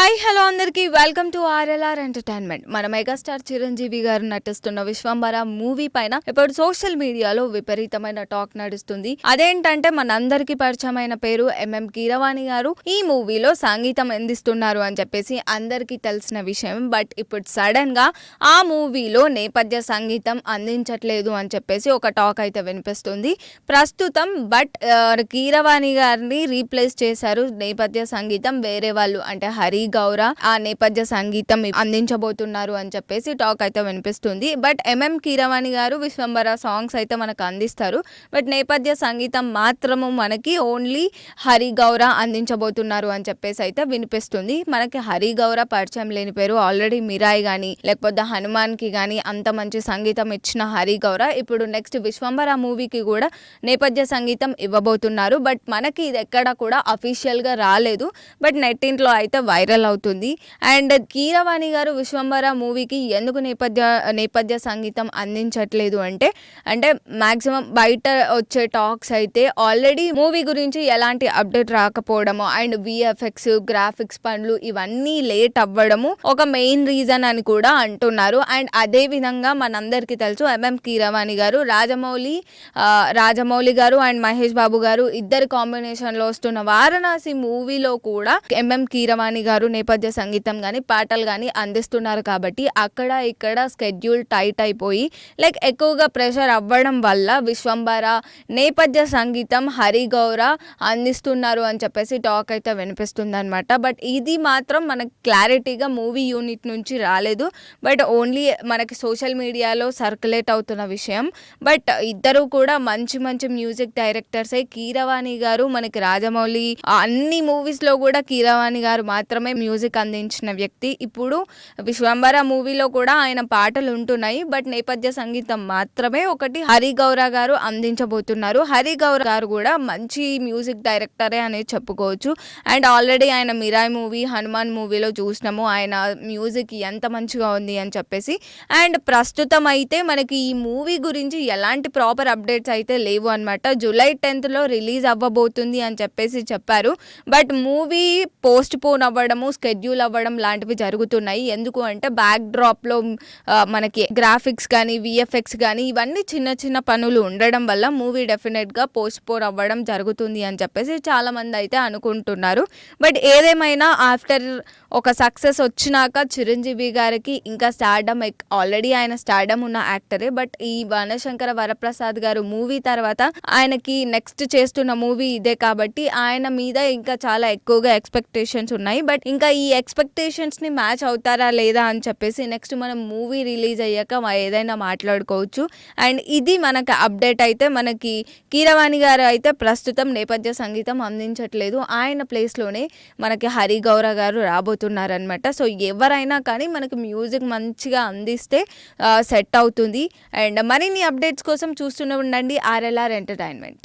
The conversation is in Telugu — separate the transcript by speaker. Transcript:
Speaker 1: హాయ్ హలో అందరికీ వెల్కమ్ టు ఆర్ఎల్ఆర్ ఎంటర్టైన్మెంట్. మన మెగాస్టార్ చిరంజీవి గారు నటిస్తున్న విశ్వంబర మూవీ పైన ఇప్పుడు సోషల్ మీడియాలో విపరీతమైన టాక్ నడుస్తుంది. అదేంటంటే మనందరికీ పరిచయమైన పేరు ఎంఎం కీరవాణి గారు ఈ మూవీలో సంగీతం అందిస్తున్నారు అని చెప్పేసి అందరికీ తెలిసిన విషయం. బట్ ఇప్పుడు సడన్ గా ఆ మూవీలో నేపథ్య సంగీతం అందించట్లేదు అని చెప్పేసి ఒక టాక్ అయితే వినిపిస్తుంది ప్రస్తుతం. బట్ కీరవాణి గారిని రీప్లేస్ చేశారు నేపథ్య సంగీతం వేరే వాళ్ళు, అంటే హరి గౌర ఆ నేపథ్య సంగీతం అందించబోతున్నారు అని చెప్పేసి టాక్ అయితే వినిపిస్తుంది. బట్ ఎంఎం కీరవాణి గారు విశ్వంబర సాంగ్స్ అయితే మనకు అందిస్తారు. బట్ నేపథ్య సంగీతం మాత్రము మనకి ఓన్లీ హరి గౌర అందించబోతున్నారు అని చెప్పేసి అయితే వినిపిస్తుంది. మనకి హరి గౌర పరిచయం లేని పేరు. ఆల్రెడీ మిరాయి కానీ లేకపోతే హనుమాన్ కి కానీ అంత మంచి సంగీతం ఇచ్చిన హరి గౌర ఇప్పుడు నెక్స్ట్ విశ్వంబర మూవీకి కూడా నేపథ్య సంగీతం ఇవ్వబోతున్నారు. బట్ మనకి ఇది ఎక్కడ కూడా అఫీషియల్ గా రాలేదు. బట్ నెట్టింట్లో అయితే వైరల్ అవుతుంది. అండ్ కీరవాణి గారు విశ్వంబర మూవీకి ఎందుకు నేపథ్య సంగీతం అందించట్లేదు అంటే మాక్సిమం బయట వచ్చే టాక్స్ అయితే ఆల్రెడీ మూవీ గురించి ఎలాంటి అప్డేట్ రాకపోవడము అండ్ విఎఫ్ఎక్స్ గ్రాఫిక్స్ పనులు ఇవన్నీ లేట్ అవ్వడము ఒక మెయిన్ రీజన్ అని కూడా అంటున్నారు. అండ్ అదే విధంగా మనందరికీ తెలుసు ఎంఎం కీరవాణి గారు రాజమౌళి గారు అండ్ మహేష్ బాబు గారు ఇద్దరు కాంబినేషన్ లో వస్తున్న వారణాసి మూవీలో కూడా ఎంఎం కీరవాణి గారు నేపథ్య సంగీతం కానీ పాటలు కానీ అందిస్తున్నారు. కాబట్టి అక్కడ ఇక్కడ స్కెడ్యూల్ టైట్ అయిపోయి ఎక్కువగా ప్రెషర్ అవ్వడం వల్ల విశ్వంబర నేపథ్య సంగీతం హరి గౌర అందిస్తున్నారు అని చెప్పేసి టాక్ అయితే వినిపిస్తుంది అనమాట. బట్ ఇది మాత్రం మనకి క్లారిటీగా మూవీ యూనిట్ నుంచి రాలేదు. బట్ ఓన్లీ మనకి సోషల్ మీడియాలో సర్క్యులేట్ అవుతున్న విషయం. బట్ ఇద్దరు కూడా మంచి మ్యూజిక్ డైరెక్టర్స్. కీరవాణి గారు మనకి రాజమౌళి అన్ని మూవీస్ లో కూడా కీరవాణి గారు మాత్రమే మ్యూజిక్ అందించిన వ్యక్తి. ఇప్పుడు విశ్వంబర మూవీలో కూడా ఆయన పాటలు ఉంటున్నాయి. బట్ నేపథ్య సంగీతం మాత్రమే ఒకటి హరి గౌర గారు అందించబోతున్నారు. హరి గౌర గారు కూడా మంచి మ్యూజిక్ డైరెక్టరే అనేది చెప్పుకోవచ్చు. అండ్ ఆల్రెడీ ఆయన మిరాయి మూవీ హనుమాన్ మూవీలో చూసినాము ఆయన మ్యూజిక్ ఎంత మంచిగా ఉంది అని చెప్పేసి. అండ్ ప్రస్తుతం అయితే మనకి ఈ మూవీ గురించి ఎలాంటి ప్రాపర్ అప్డేట్స్ అయితే లేవు అనమాట. జూలై 10th రిలీజ్ అవ్వబోతుంది అని చెప్పేసి చెప్పారు. బట్ మూవీ పోస్ట్ పోన్ అవ్వడము స్కెడ్యూల్ అవ్వడం లాంటివి జరుగుతున్నాయి. ఎందుకు అంటే బ్యాక్ డ్రాప్ లో మనకి గ్రాఫిక్స్ కానీ విఎఫ్ఎక్స్ కానీ ఇవన్నీ చిన్న పనులు ఉండడం వల్ల మూవీ డెఫినెట్ గా పోస్ట్ పోన్ అవ్వడం జరుగుతుంది అని చెప్పేసి చాలా మంది అయితే అనుకుంటున్నారు. బట్ ఏదేమైనా ఆఫ్టర్ ఒక సక్సెస్ వచ్చినాక చిరంజీవి గారికి ఇంకా స్టార్డమ్, ఆల్రెడీ ఆయన స్టార్డమ్ ఉన్న యాక్టరే. బట్ ఈ వనశంకర వరప్రసాద్ గారు మూవీ తర్వాత ఆయనకి నెక్స్ట్ చేస్తున్న మూవీ ఇదే కాబట్టి ఆయన మీద ఇంకా చాలా ఎక్కువగా ఎక్స్పెక్టేషన్స్ ఉన్నాయి. బట్ ఇంకా ఈ ఎక్స్పెక్టేషన్స్ ని మ్యాచ్ అవుతారా లేదా అని చెప్పేసి నెక్స్ట్ మనం మూవీ రిలీజ్ అయ్యాక ఏదైనా మాట్లాడుకోవచ్చు. అండ్ ఇది మనకి అప్డేట్. అయితే మనకి కీరవాణి గారు అయితే ప్రస్తుతం నేపథ్య సంగీతం అందించట్లేదు. ఆయన ప్లేస్ లోనే మనకి హరి గౌర గారు రాబోతున్నారనమాట. సో ఎవరైనా కానీ మనకి మ్యూజిక్ మంచిగా అందిస్తే సెట్ అవుతుంది. అండ్ మరిన్ని అప్డేట్స్ కోసం చూస్తూనే ఉండండి ఆర్ఎల్ఆర్ ఎంటర్టైన్మెంట్.